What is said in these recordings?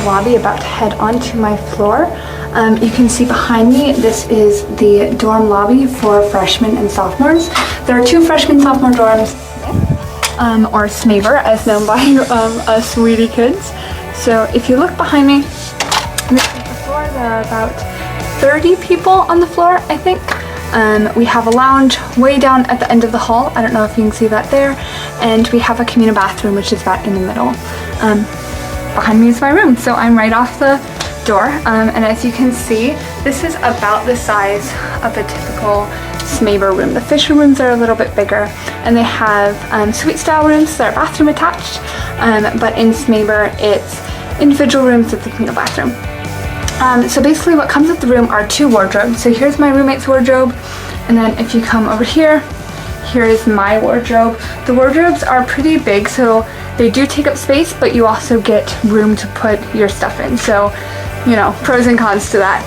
lobby, about to head onto my floor. You can see behind me, this is the dorm lobby for freshmen and sophomores. There are 2 freshman sophomore dorms, or SMABR as known by us Wheaton kids. So if you look behind me, this is the floor. There are about 30 people on the floor, I think. We have a lounge way down at the end of the hall. I don't know if you can see that there. And we have a communal bathroom, which is about in the middle. Behind me is my room, so I'm right off the door. And as you can see, this is about the size of a typical SMABR room. The Fisher rooms are a little bit bigger, and they have suite style rooms that are bathroom attached. But in SMABR, it's individual rooms with the communal bathroom. So basically what comes with the room are 2 wardrobes. So here's my roommate's wardrobe, and then if you come over here, here is my wardrobe. The wardrobes are pretty big, so they do take up space, but you also get room to put your stuff in. So, you know, pros and cons to that.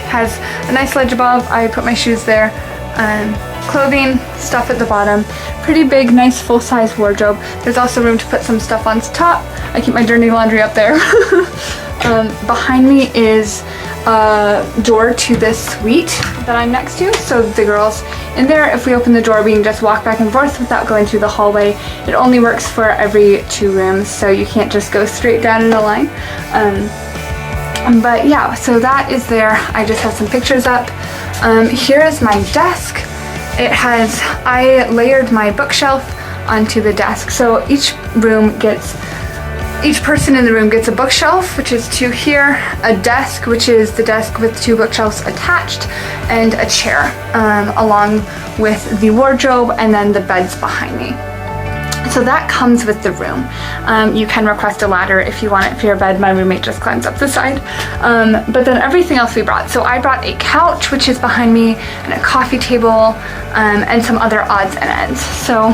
Has a nice ledge above. I put my shoes there. Clothing, stuff at the bottom. Pretty big, nice full-size wardrobe. There's also room to put some stuff on top. I keep my dirty laundry up there. Behind me is a door to this suite that I'm next to, so the girls in there, if we open the door, we can just walk back and forth without going through the hallway. It only works for every 2 rooms, so you can't just go straight down in a line. But yeah, so that is there. I just have some pictures up. Here is my desk. I layered my bookshelf onto the desk, so each person in the room gets a bookshelf, which is 2 here, a desk, which is the desk with 2 bookshelves attached, and a chair, along with the wardrobe, and then the beds behind me. So that comes with the room. You can request a ladder if you want it for your bed. My roommate just climbs up the side. But then everything else we brought. So I brought a couch, which is behind me, and a coffee table, and some other odds and ends. So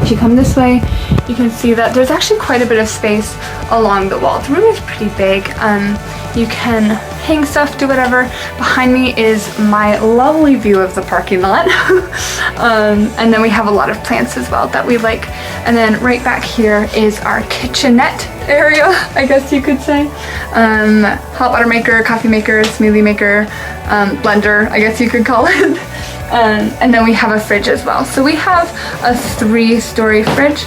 if you come this way, you can see that there's actually quite a bit of space along the wall. The room is pretty big. You can hang stuff, do whatever. Behind me is my lovely view of the parking lot. And then we have a lot of plants as well that we like. And then right back here is our kitchenette area, I guess you could say. Hot water maker, coffee maker, smoothie maker, blender, I guess you could call it. And then we have a fridge as well. So we have a 3-story fridge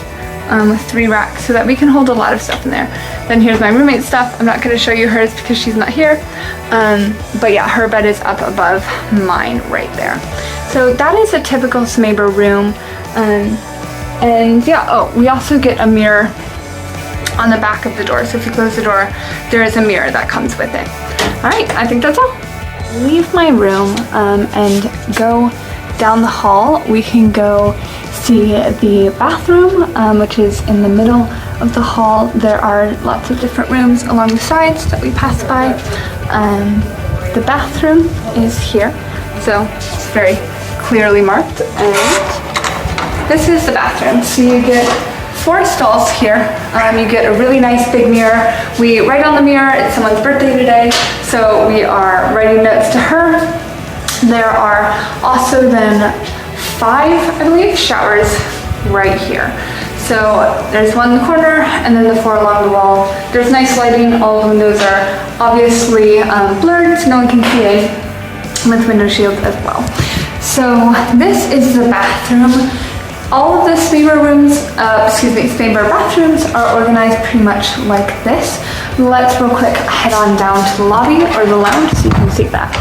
with 3 racks so that we can hold a lot of stuff in there. Then here's my roommate's stuff. I'm not going to show you hers because she's not here. But yeah, her bed is up above mine right there. So that is a typical SMABR room. And yeah, oh, we also get a mirror on the back of the door. So if you close the door, there is a mirror that comes with it. All right, I think that's all. Leave my room and go down the hall. We can go see the bathroom, which is in the middle of the hall. There are lots of different rooms along the sides that we pass by. The bathroom is here, so it's very clearly marked. And this is the bathroom. So you get 4 stalls here. You get a really nice big mirror. We write on the mirror, it's someone's birthday today, so we are writing notes to her. There are also then 5, I believe, showers right here. So there's one in the corner, and then the 4 along the wall. There's nice lighting. All the windows are obviously blurred, so no one can see in, with window shields as well. So this is the bathroom. All of the SMABR bathrooms are organized pretty much like this. Let's real quick head on down to the lobby or the lounge so you can see that.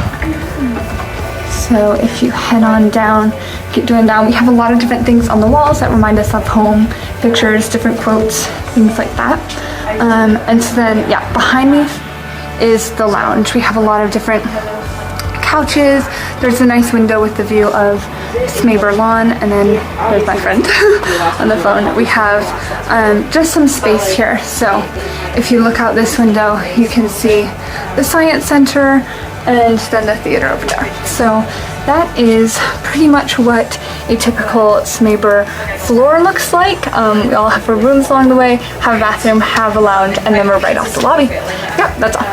So if you head on down, keep doing down, we have a lot of different things on the walls that remind us of home, pictures, different quotes, things like that. And so then, yeah, behind me is the lounge. We have a lot of different couches. There's a nice window with the view of SMABR lawn, and then there's my friend on the phone. We have just some space here. So if you look out this window, you can see the Science Center and then the theater over there. So that is pretty much what a typical SMABR floor looks like. We all have our rooms along the way, have a bathroom, have a lounge, and then we're right off the lobby. Yep, that's all.